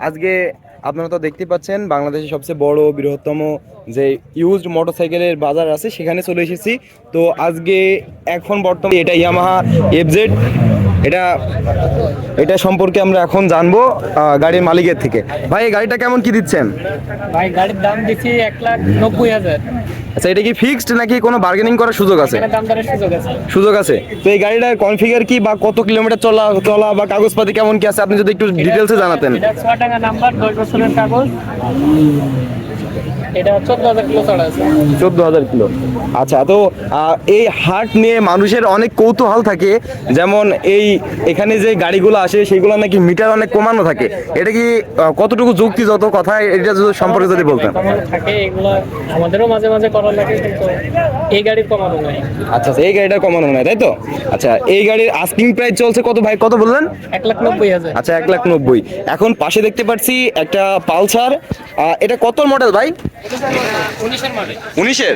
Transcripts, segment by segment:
আজকে আপনারা তো দেখতে পাচ্ছেন বাংলাদেশের সবচেয়ে বড় বৃহত্তম যে ইউজড মোটরসাইকেলের বাজার আছে সেখানে চলে এসেছি। তো আজকে এখন বর্তমানে এটা ইয়ামাহা এফজেড, এটা এটা সম্পর্কে আমরা এখন জানবো গাড়ির মালিকের থেকে। ভাই এই গাড়িটা কেমন কি দিচ্ছেন? ভাই গাড়ির দাম দিচ্ছি 1,90,000। আচ্ছা, এটা কি ফিক্সড নাকি কোনো বার্গেনিং করার সুযোগ আছে? দাম দরের সুযোগ আছে। সুযোগ আছে। তো এই গাড়িটার কনফিগার কি বা কত কিলোমিটার চলা বা কাগজপাতি কেমন কি আছে আপনি যদি একটু ডিটেলসে জানাতেন। এটা 6 টাকা নাম্বার, 10 বছরের কাগজ। এটা 14,000 কিলো চড়া আছে। 14,000 কিলো। আচ্ছা, তো এই হাট নিয়ে মানুষের অনেক কৌতূহল থাকে, যেমন এখানে যে গাড়িগুলো আসে সেগুলো নাকি মিটার অনেক কমানো থাকে, এটা কি কতটুকু যুক্তি যত কথা এটা সম্পর্কে যদি বলতেন। কমানো থাকে, এগুলো আমাদেরও মাঝে মাঝে করা লাগে, কিন্তু এই গাড়ির কমানো নাই। আচ্ছা, এই গাড়িটা কমানো নাই তাই তো। আচ্ছা, এই গাড়ির আস্কিং প্রাইস চলছে কত ভাই, কত বললেন? 1,90,000। আচ্ছা, 1,90,000। এখন পাশে দেখতে পাচ্ছি একটা পালসার, এটা কত মডেল ভাই? 19 এর মডেল। 19-এর।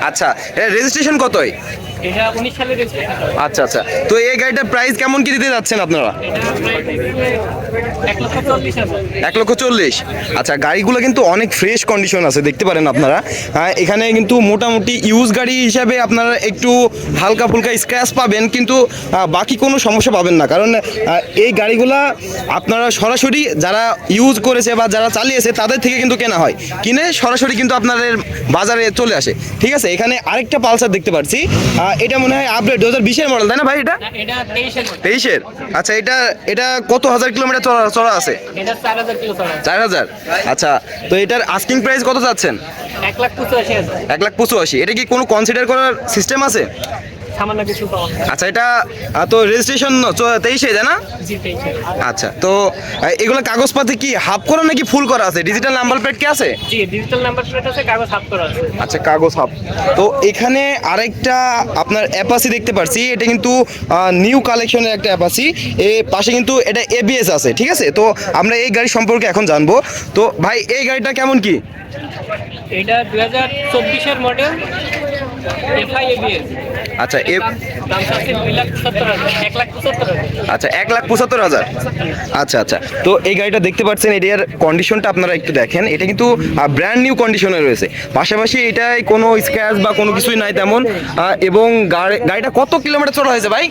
আচ্ছা, এটা রেজিস্ট্রেশন কতই? এটা 19 সালের রেজিস্ট্রেশন। আচ্ছা আচ্ছা, তো এই গাড়িটার প্রাইস কেমন কি দিতে যাচ্ছেন আপনারা? এটা প্রায় 1,40,000। 1,40,000। আচ্ছা, গাড়িগুলো কিন্তু অনেক ফ্রেশ কন্ডিশন আছে, দেখতে পারেন আপনারা। এখানে কিন্তু মোটামুটি ইউজ গাড়ি হিসাবে আপনারা একটু হালকা ফুলকা স্ক্র্যাচ পাবেন, কিন্তু বাকি কোনো সমস্যা পাবেন না, কারণ এই গাড়িগুলা আপনারা সরাসরি যারা ইউজ করেছে বা যারা চালিয়েছে তাদের থেকে কিন্তু কেনা হয়, কিনে সরাসরি কিন্তু আপনাদের বাজারে চলে আসে। ঠিক আছে, এখানে আরেকটা পালসার দেখতে পাচ্ছি, এটা মনে হয় আপডেট 2020-এর মডেল তাই না ভাই? এটা এটা 23 এর মডেল। 23-এর। আচ্ছা, এটা কত হাজার কিলোমিটার চলা আছে? এটা 4,000 কিলো চড়া আছে। 4,000। আচ্ছা, তো এটার আস্কিং প্রাইস কত যাচ্ছেন? 1,85,000। 1,85,000। এটা কি কোনো কনসিডার করার সিস্টেম আছে? সামান্য কিছু পাওয়া যায়। আচ্ছা, এটা তো রেজিস্ট্রেশন 23-এ তাই না? জি, 23 এর। আচ্ছা, তো এগুলো কাগজপাতি কি হাফ করা নাকি ফুল করা আছে? ডিজিটাল নাম্বার প্লেট কি আছে? জি, ডিজিটাল নাম্বার প্লেট আছে, কাগজ হাফ করা আছে। আচ্ছা, কাগজ হাফ। তো এখানে আরেকটা আপনার অ্যাপাসি দেখতে পাচ্ছি, এটা কিন্তু নিউ কালেকশনের একটা অ্যাপাসি। এর পাশে কিন্তু এটা এবিএস আছে। ঠিক আছে, তো আমরা এই গাড়ি সম্পর্কে এখন জানবো। তো ভাই এই গাড়িটা কেমন কি? এটা 2024 এর মডেল, এফআই এবিএস। আচ্ছা, দাম আছে 2,70,000, 1,75,000। আচ্ছা, 1,75,000। আচ্ছা আচ্ছা, তো এই গাড়িটা দেখতে পাচ্ছেন, এটার কন্ডিশনটা আপনারা একটু দেখেন, এটা কিন্তু ব্র্যান্ড নিউ কন্ডিশনে রয়েছে। পাশাপাশি এটাই কোনো স্ক্র্যাচ বা কোনো কিছুই নাই তেমন। এবং গাড়িটা কত কিলোমিটার চলা হয়েছে ভাই?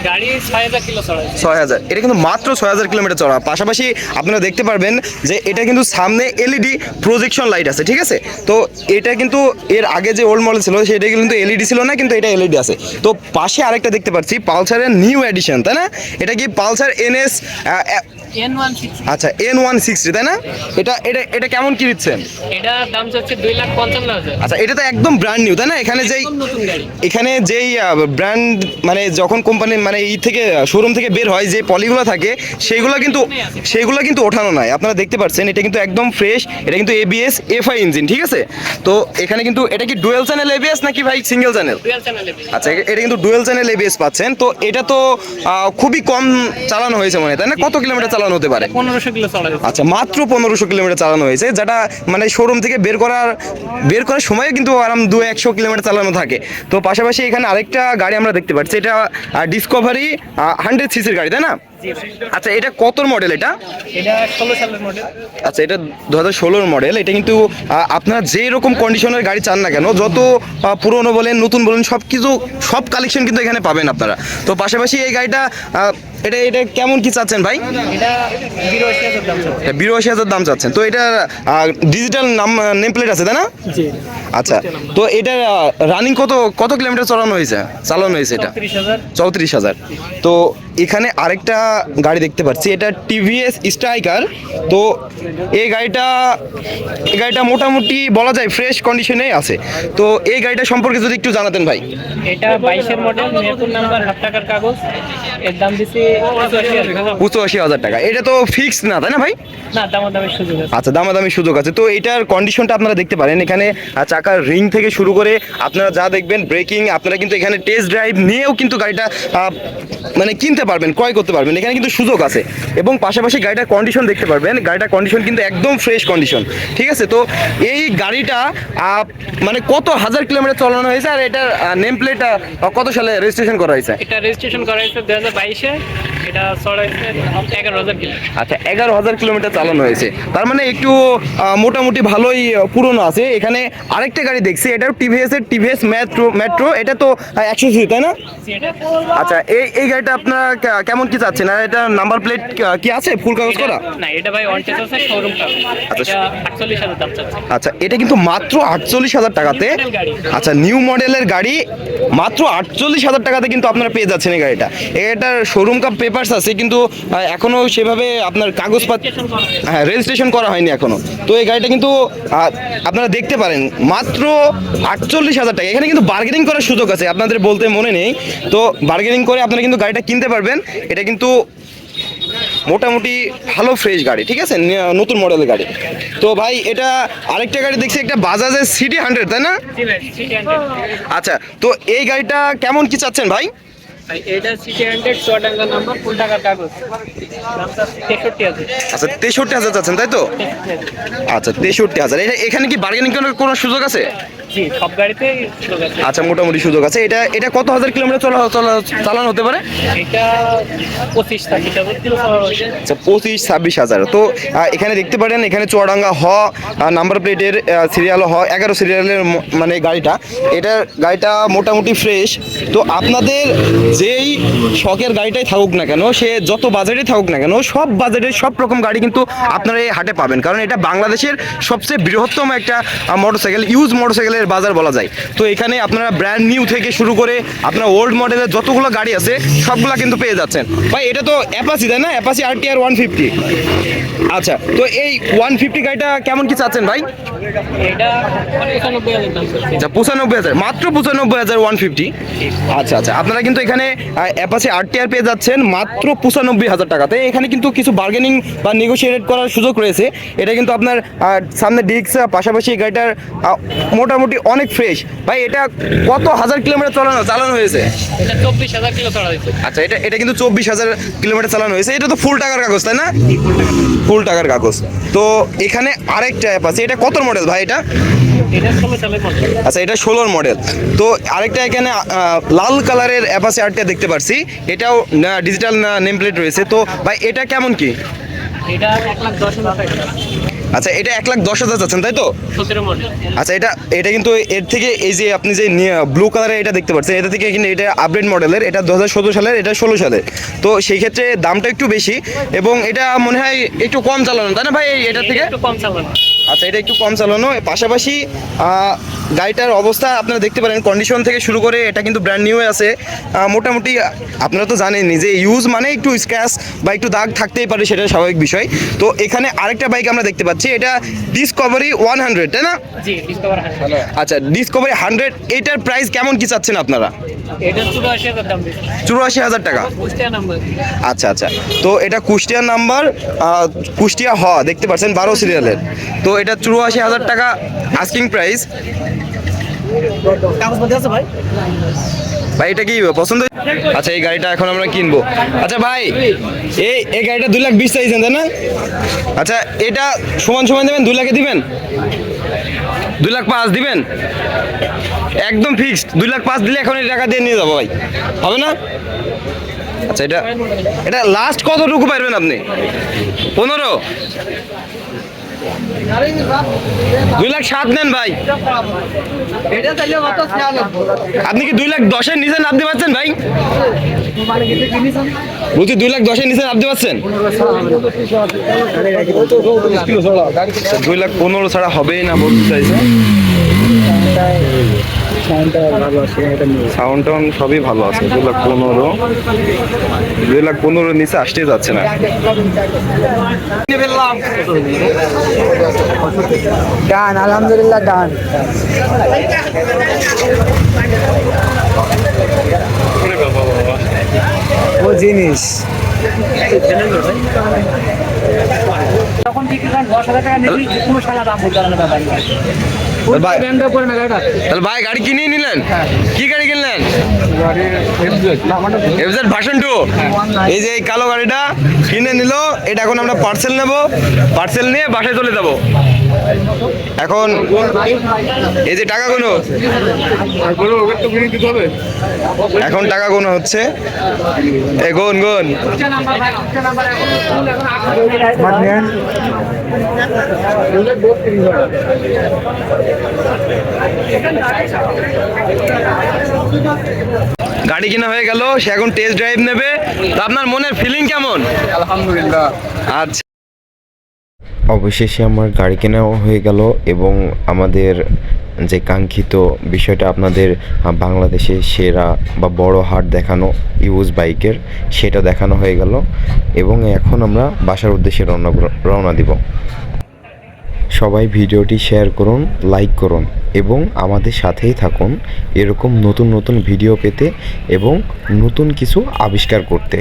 গাড়ি 6,000 কিলো চড়া আছে। 6,000। এটা কিন্তু মাত্র 6,000 কিলোমিটার চড়া। পাশাপাশি আপনারা দেখতে পারবেন যে এটা কিন্তু সামনে এলইডি প্রজেকশন লাইট আছে। ঠিক আছে, তো এটা কিন্তু এর আগে যে ওল্ড মডেল ছিল সেটা কিন্তু এলইডি ছিল না, কিন্তু এটা এলইডি আছে। তো পাশে আরেকটা দেখতে পাচ্ছি পালসারের নিউ এডিশন তাই না? এটা কি পালসার এনএস N160। আচ্ছা, N160 তাই না? এটা এটা এটা কেমন কি দিচ্ছেন? এটা দাম হচ্ছে 2,55,000। আচ্ছা, এটা তো একদম ব্র্যান্ড নিউ তাই না? এখানে যেই ব্র্যান্ড মানে যখন কোম্পানি মানে থেকে শোরুম থেকে বের হয় যে পলিগুলো থাকে সেগুলো কিন্তু ওঠানো নাই। আপনারা দেখতে পাচ্ছেন এটা কিন্তু একদম ফ্রেশ। এটা কিন্তু এবিএস এফআই ইঞ্জিন। ঠিক আছে, তো এখানে কিন্তু এটা কি ডুয়েল চ্যানেল এবিএস নাকি ভাই single channel? Dual channel ABS. আচ্ছা, এটা কিন্তু ডুয়েল চ্যানেল এবিএস পাচ্ছেন। তো এটা তো খুবই কম চালানো হয়েছে মনে হয় তাই না? কত কিলোমিটার চালানো হতে পারে? 1,500 কিলো চড়া আছে। আচ্ছা, মাত্র 1,500 কিলোমিটার চালানো হয়েছে, যেটা মানে শোরুম থেকে বের করার সময় কিন্তু আরাম 200-100 কিলোমিটার চালানো থাকে। তো পাশাপাশি এখানে আরেকটা গাড়ি আমরা দেখতে পাচ্ছি, এটা ডিসকভারি 100 সিসির গাড়ি তাই না? আচ্ছা, এটা কত মডেল? এটা 16 সালের মডেল। আচ্ছা, এটা 2016 মডেল। এটা কিন্তু আপনারা যে রকম কন্ডিশনের গাড়ি চান না কেন, যত পুরনো বলেন নতুন বলেন সব কালেকশন কিন্তু এখানে পাবেন আপনারা। তো পাশাপাশি এই গাড়িটা এটা কেমন কি চাচ্ছেন ভাই? এটা 82,000 দাম আছে। 82,000 দাম চাচ্ছেন। তো এটা ডিজিটাল নেম প্লেট আছে তাই না? জি। আচ্ছা, তো এটা রানিং কত কিলোমিটার চালানো হয়েছে এটা? 34,000। 34,000। তো এখানে আরেকটা গাড়ি দেখতে পাচ্ছি, এটা টিভিএস স্ট্রাইকার। তো এই গাড়িটা মোটামুটি বলা যায় ফ্রেশ কন্ডিশনে আছে। তো এই গাড়িটা সম্পর্কে যদি একটু জানাতেন ভাই। এটা 22 এর মডেল, নতুন নাম্বার, হাফ টাকার কাগজ। এর দাম দিছি 85,000। 85,000 টাকা। এটা তো ফিক্স না তাই না ভাই? না, দামাদামের সুযোগ আছে। আচ্ছা, দামাদামির সুযোগ আছে। তো এটার কন্ডিশনটা আপনারা দেখতে পারেন, এখানে চাকার রিং থেকে শুরু করে আপনারা যা দেখবেন ব্রেকিং, আপনারা কিন্তু এখানে টেস্ট ড্রাইভ নিয়েও কিন্তু গাড়িটা মানে কিনতে পারবেন, ক্রয় করতে পারবেন। এখানে কিন্তু সুযোগ আছে। এবং পাশাপাশি গাড়িটার কন্ডিশন দেখতে পারবেন, গাড়িটার কন্ডিশন কিন্তু একদম ফ্রেশ কন্ডিশন, ঠিক আছে। তো এই গাড়িটা মানে কত হাজার কিলোমিটার চালানো হয়েছে, আর এটার নেম প্লেট কত সালে রেজিস্ট্রেশন করা হয়েছে? এটা রেজিস্ট্রেশন করা হয়েছে 2022-এ, এটা চড়াইছে 11,000 কিলো। আচ্ছা, 11,000 কিলোমিটার চালানো হয়েছে, তার মানে একটু মোটামুটি ভালোই পুরনো আছে। এখানে আরেকটা গাড়ি দেখছি, এটাও টিভিএস মেট্রো, এটা তো 100 সিসি, তাই না? আচ্ছা, এই গাড়িটা আপনারা কেমন কি চাচ্ছেন, আর এটা নাম্বার প্লেট কি আছে, ফুল কাগজ করা? না, এটা ভাই অন টেস্ট আছে, শোরুম কাগজ। আচ্ছা। এটা 48,000 দাম চাচ্ছে। আচ্ছা, এটা কিন্তু মাত্র 48,000 টাকাতে। New model গাড়ি। আচ্ছা, নিউ মডেলের গাড়ি মাত্র 48,000 টাকাতে কিন্তু আপনারা পেয়ে যাচ্ছেন এই গাড়িটা। এটার শোরুম কাপ পেপারস আছে, কিন্তু এখনো সেভাবে আপনার কাগজপত্র, Registration করা হয়েছে। হ্যাঁ, রেজিস্ট্রেশন করা হয়নি এখনো। তো এই গাড়িটা কিন্তু আপনারা দেখতে পারেন মাত্র 48,000 টাকা। এখানে কিন্তু বার্গেনিং করার সুযোগ আছে, আপনাদের বলতে মনে নেই। তো বার্গেনিং করে আপনারা কিন্তু গাড়িটা কিনতে পারবেন। এটা কিন্তু মোটামুটি ভালো ফ্রেশ গাড়ি, ঠিক আছে, নতুন মডেলের গাড়ি। তো ভাই, এটা আরেকটা গাড়ি দেখছি, একটা বাজাজের সিটি 100, তাই না? জি ভাই, সিটি 100। আচ্ছা, তো এই গাড়িটা কেমন কি চাচ্ছেন ভাই? ভাই, এটা সিটি 100 চুয়াডাঙ্গা নাম্বার, ফুল টাকার কাগজ। দাম চাচ্ছে 63,000। আচ্ছা, 63,000 চাচ্ছেন, তাই তো? আচ্ছা, 63,000। এখানে কি বার্গেনিং করার কোনো সুযোগ আছে? জি, সব গাড়িতেই সুযোগ আছে। আচ্ছা, মোটামুটি সুযোগ আছে। এটা কত হাজার কিলোমিটার চালানো হতে পারে? এটা 25-26,000 কিলো চালানো হয়েছে। আচ্ছা, 25-26,000। তো এখানে দেখতে পারেন, এখানে চুয়াডাঙ্গা নাম্বার প্লেটের সিরিয়াল 11 সিরিয়ালের মানে গাড়িটা মোটামুটি ফ্রেশ। তো আপনাদের যেই শখের গাড়িটাই থাকুক না কেন, সে যত বাজেটে থাকুক না কেন, সব বাজেটের সব রকম গাড়ি কিন্তু আপনারা এই হাটে পাবেন, কারণ এটা বাংলাদেশের সবচেয়ে বৃহত্তম একটা মোটরসাইকেল, ইউজ মোটরসাইকেলের বাজার বলা যায়। তো এখানে আপনারা ব্র্যান্ড নিউ থেকে শুরু করে আপনার ওল্ড মডেলের যতগুলো গাড়ি আছে সবগুলো কিন্তু পেয়ে যাচ্ছেন। ভাই, এটা তো অ্যাপাচি, তাই না? Apache RTR 150। আচ্ছা, তো এই 150 গাড়িটা কেমন কি চাচ্ছেন ভাই? এটা 95,000 দাম চাচ্ছে। আচ্ছা, 95,000, মাত্র 95,000 150। আচ্ছা আচ্ছা, আপনারা কিন্তু এখানে অ্যাপাচি RTR পেয়ে যাচ্ছেন মাত্র 95,000 টাকাতে। এখানে কিন্তু কিছু বার্গেনিং বা নেগোশিয়েট করার সুযোগ রয়েছে। এটা কিন্তু আপনার সামনে ডিস্ক, পাশাপাশি গাড়িটার মোটামুটি অনেক ফ্রেশ। ভাই, এটা কত হাজার কিলোমিটার চালানো হয়েছে? এটা 24,000 কিলো চালা হয়েছে। আচ্ছা, এটা কিন্তু 24,000 কিলোমিটার চালানো হয়েছে। এটা তো ফুল টাকার কাগজ, তাই না? ফুল টাকার কাগজ। তো এখানে আরেকটা অ্যাপ আছে, এটা কত মডেল ভাই এটা? এটা 16 সালের মডেল। আচ্ছা, এটা 16 মডেল। তো আরেকটা এখানে লাল কালারের অ্যাপাচি RTR দেখতে পাচ্ছি, এটাও ডিজিটাল নেম প্লেট রয়েছে। তো ভাই, এটা কেমন কি? এটা 1,10,000 টাকা। আচ্ছা, এটা 1,10,000 চাচ্ছেন, তাই তো? 17 মডেল। আচ্ছা, এটা কিন্তু এর থেকে এই যে আপনি যে ব্লু কালারের এটা দেখতে পাচ্ছেন, এটা থেকে কিন্তু এটা আপডেট মডেলের, এটা 2017 সালের, এটা 16 সালের। তো সেই ক্ষেত্রে দামটা একটু বেশি, এবং এটা মনে হয় একটু কম চালানো, তাই না ভাই এটা থেকে? একটু কম চালানো। আচ্ছা, এটা একটু কম চালানো। পাশাপাশি গাড়িটার অবস্থা আপনারা দেখতে পারেন, কন্ডিশন থেকে শুরু করে এটা কিন্তু ব্র্যান্ড নিউ আছে। মোটামুটি আপনারা তো জানেনই যে ইউজ মানে একটু স্ক্র্যাচ বা একটু দাগ থাকতেই পারে, সেটা স্বাভাবিক বিষয়। তো এখানে আরেকটা বাইক আমরা দেখতে পাচ্ছি, এটা ডিসকভারি 100, তাই না? জি, ডিসকভার 100। আচ্ছা, ডিসকভারি 100, এটার প্রাইস কেমন কি চাচ্ছেন আপনারা? এটা 84,000 দাম দিচ্ছে। 84,000 টাকা। কুষ্টিয়া নাম্বার। আচ্ছা আচ্ছা, তো এটা কুষ্টিয়া নাম্বার, কুষ্টিয়া দেখতে পাচ্ছেন 12 সিরিয়ালের। তো এটা 84,000 টাকা আস্কিং প্রাইস। কাগজপত্র আছে ভাই? ভাই, এটা কি পছন্দ? আচ্ছা, এই গাড়িটা এখন আমরা কিনবো। আচ্ছা ভাই, এই গাড়িটা 2,20,000 চাইছেন, তাই না? আচ্ছা, এটা সমান দেবেন, 2 লাখে দিবেন? 2,05,000 দিবেন? একদম ফিক্সড 2,05,000 দিলে এখন এই টাকা দিয়ে নিয়ে যাবো ভাই, হবে না? আচ্ছা, এটা লাস্ট কতটুকু পারবেন আপনি? 15? 2,07,000 নেন ভাই। আপনি কি 2,10,000 নিচে নামতে পারছেন ভাই? বলছি 2,10,000 নিচে নামতে পারছেন? 2,15,000 ছাড়া হবেই না বলতে চাইছে। সাউন্ড টাউন সবই ভালো আছে। 2,15,000 নিচে আসতেই যাচ্ছে না। ডান, আলহামদুলিল্লাহ ডান। ও জিনিস তখন বিক্রি করেন 10,000 টাকা নিবি, কোনো সালা দাম বলতে পারে না ব্যাপারী। তাহলে ভাই, গাড়ি কিনে নিলেন? কি গাড়ি কিনলেন? FZ version 2। এই যে এই কালো গাড়িটা কিনে নিল, এটা এখন আমরা পার্সেল নেব, পার্সেল নিয়ে বাসায় চলে যাব। এখন এই যে টাকা গুনো, এখন টাকা গুনো হচ্ছে, গুন গুন। গাড়ি কিনা হয়ে গেল, সে এখন টেস্ট ড্রাইভ নেবে। তো আপনার মনের ফিলিং কেমন? আলহামদুলিল্লাহ। আচ্ছা, অবশেষে আমার গাড়ি কেনাও হয়ে গেল এবং আমাদের যে কাঙ্ক্ষিত বিষয়টা আপনাদের বাংলাদেশে সেরা বা বড় হাট দেখানো ইউজ বাইকের, সেটা দেখানো হয়ে গেল এবং এখন আমরা বাসার উদ্দেশ্যে রওনা দিব। সবাই ভিডিওটি শেয়ার করুন, লাইক করুন এবং আমাদের সাথেই থাকুন এরকম নতুন নতুন ভিডিও পেতে এবং নতুন কিছু আবিষ্কার করতে।